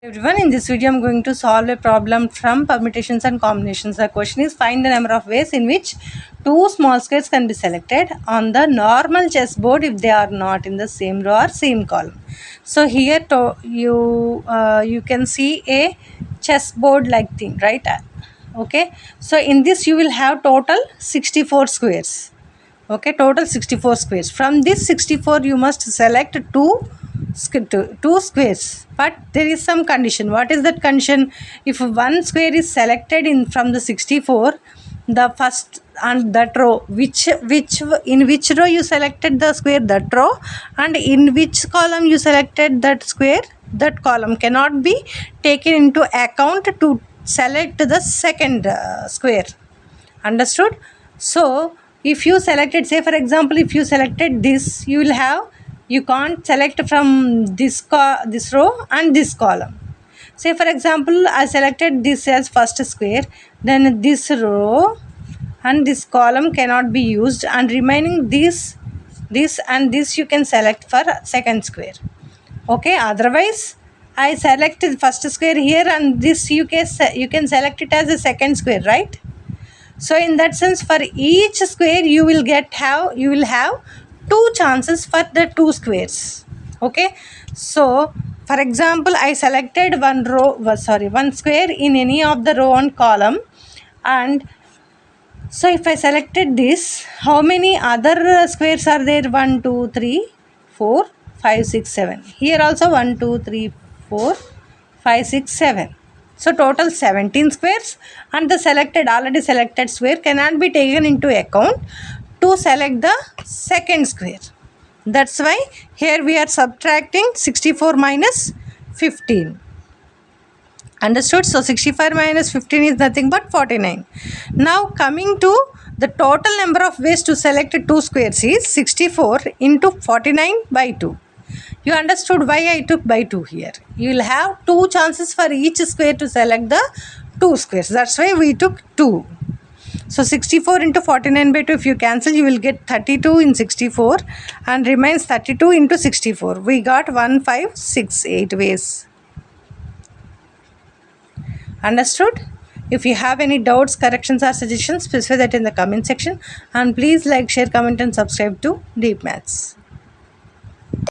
Everyone, in this video I'm going to solve a problem from permutations and combinations. The question is, find the number of ways in which two small squares can be selected on the normal chessboard if they are not in the same row or same column. So here you can see a chessboard like thing, right? Okay, so in this you will have total 64 squares. Okay, total 64 squares. From this 64 you must select two squares, but there is some condition. What is that condition? If one square is selected in from the 64, the first and that row, which in which row you selected the square, that row, and in which column you selected that square, that column cannot be taken into account to select the second square. Understood? So if you selected, say for example, if you selected this, you can't select from this row and this column. Say for example, I selected this as first square, then this row and this column cannot be used, and remaining this and this you can select for second square. Okay, otherwise I selected first square here, and this you can select it as a second square, right? So in that sense, for each square you will have two chances for the two squares. Okay, so for example, I selected one square in any of the row and column, and so if I selected this, how many other squares are there? 1 2 3 4 5 6 7. Here also 1 2 3 4 5 6 7. So total 17 squares, and the already selected square cannot be taken into account to select the second square. That's why here we are subtracting 64 minus 15. Understood? So 65 minus 15 is nothing but 49. Now coming to the total number of ways to select two squares is 64 into 49 by 2. You understood why I took by 2 here. You will have two chances for each square to select the two squares. That's why we took 2. So 64 into 49 by 2, if you cancel, you will get 32 in 64 and remains 32 into 64. We got 1, 5, 6, 8 ways. Understood? If you have any doubts, corrections or suggestions, specify that in the comment section, and please like, share, comment and subscribe to Deep Maths.